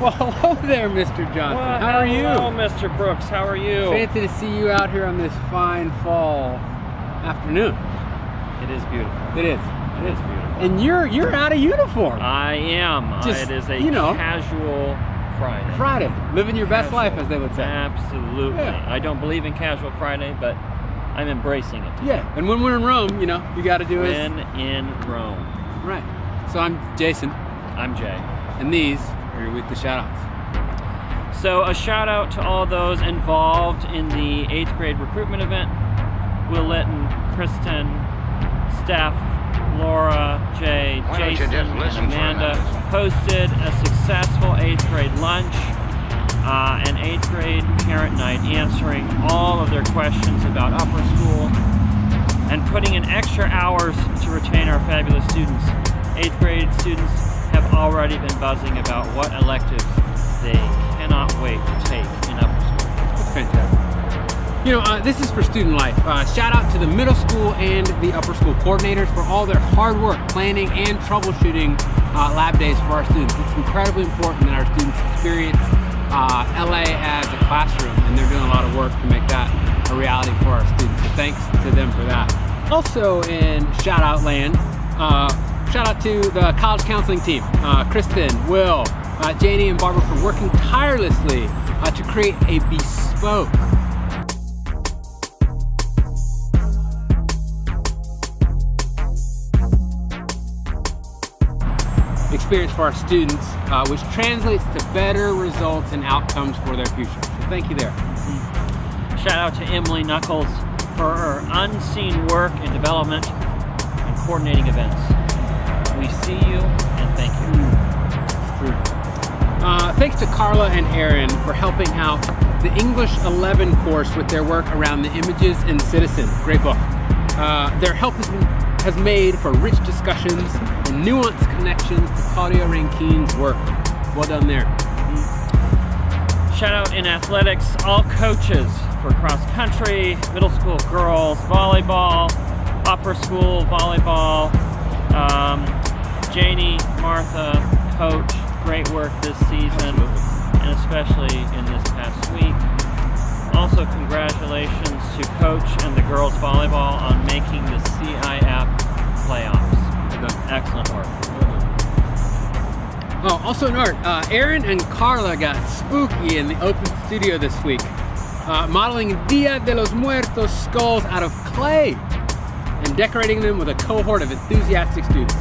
Well, hello there, Mr. Johnson. Well, how are you? Hello, Mr. Brooks. How are you? Fancy to see you out here on this fine fall afternoon. It is beautiful. It is. It is beautiful. And you're out of uniform. I am. Just, it is a casual Friday. Friday. Living your best life, as they would say. Absolutely. Yeah. I don't believe in casual Friday, but I'm embracing it. Yeah. And when we're in Rome, you got to do it. When in Rome. Right. So I'm Jason. I'm Jay. And these are your weekly shout-outs. So a shout out to all those involved in the 8th grade recruitment event. Willett and Kristen, Steph, Laura, Jay, Jason, and Amanda hosted a successful 8th grade lunch, an 8th grade parent night, answering all of their questions about upper school and putting in extra hours to retain our fabulous students. 8th grade students have already been buzzing about what electives they cannot wait to take in upper school. That's fantastic. This is for student life. Shout out to the middle school and the upper school coordinators for all their hard work planning and troubleshooting lab days for our students. It's incredibly important that our students experience LA as a classroom, and they're doing a lot of work to make that a reality for our students. So thanks to them for that. Also in shout out land, shout out to the college counseling team, Kristen, Will, Janie, and Barbara for working tirelessly to create a bespoke experience for our students, which translates to better results and outcomes for their future. So thank you there. Shout out to Emily Knuckles for her unseen work in development and coordinating events. We see you and thank you. Thanks to Carla and Aaron for helping out the English 11 course with their work around the images in Citizen. Great book. Their help has made for rich discussions and nuanced connections to Claudia Rankine's work. Well done there. Shout out in athletics, all coaches for cross country, middle school girls volleyball, upper school volleyball. Janie, Martha, coach, great work this season, and especially in this past week. Also, congratulations to coach and the girls volleyball on making the CIF playoffs. Excellent work. Oh, also note, Aaron and Carla got spooky in the open studio this week, modeling Dia de los Muertos skulls out of clay and decorating them with a cohort of enthusiastic students.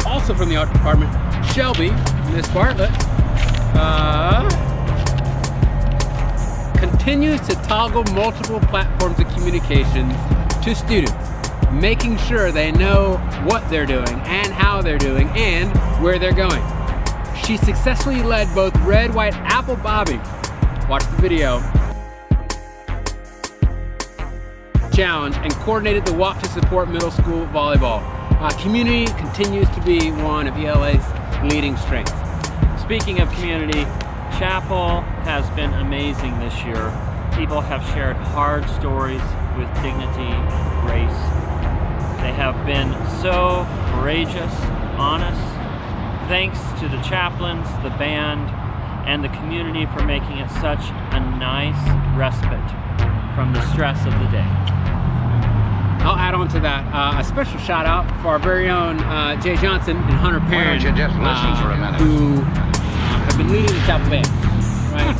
Also from the art department, Shelby, Miss Bartlett, continues to toggle multiple platforms of communications to students, making sure they know what they're doing and how they're doing and where they're going. She successfully led both Red, White, Apple Bobbing, watch the video, challenge, and coordinated the walk to support middle school volleyball. Community continues to be one of ELA's leading strengths. Speaking of community, Chapel has been amazing this year. People have shared hard stories with dignity and grace. They have been so courageous, honest. Thanks to the chaplains, the band, and the community for making it such a nice respite from the stress of the day. I'll add on to that a special shout out for our very own Jay Johnson and Hunter Perrin, who have been leading the chapel band, right?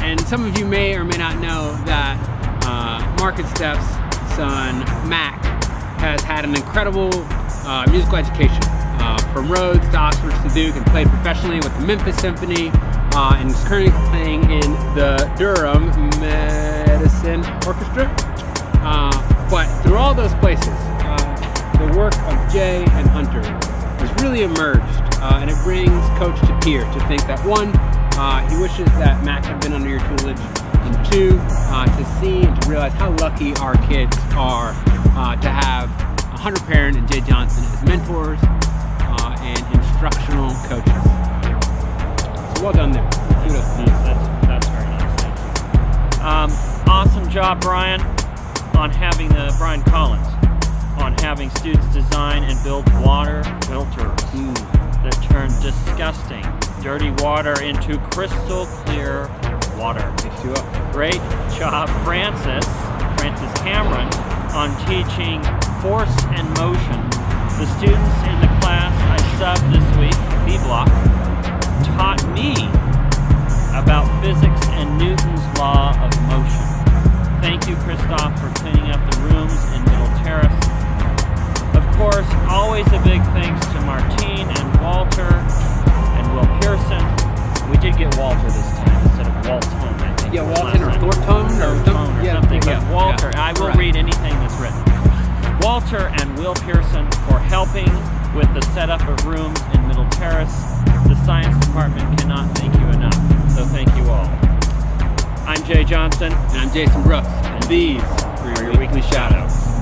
And some of you may or may not know that Mark and Steph's son, Mac, has had an incredible musical education from Rhodes to Oxford to Duke, and played professionally with the Memphis Symphony, and is currently playing in the Durham Medicine Orchestra. But through all those places, the work of Jay and Hunter has really emerged, and it brings coach to peer to think that one, he wishes that Mac had been under your tutelage, and two, to see and to realize how lucky our kids are to have Hunter Perrin and Jay Johnson as mentors and instructional coaches. So well done there. Kudos to you. That's very nice. Thank you. Awesome job, Brian, on having Brian Collins, on having students design and build water filters that turn turn disgusting, dirty water into crystal clear water. Lift you up. Great job, Francis Cameron, on teaching force and motion. The students in the class I subbed this week, B block, taught me about physics and Newton's law of motion. Thank you, Christoph, for cleaning up the rooms in Middle Terrace. Of course, always a big thanks to Martine and Walter and Will Pearson. We did get Walter this time instead of Waltone, I think. Yeah, Walton or Thorntone or something. Yeah, But Walter, yeah, I will right. read anything that's written. Walter and Will Pearson for helping with the setup of rooms in Middle Terrace. The science department cannot thank you enough, so thank you all. I'm Jay Johnson. And I'm Jason Brooks. And these are your weekly shoutouts.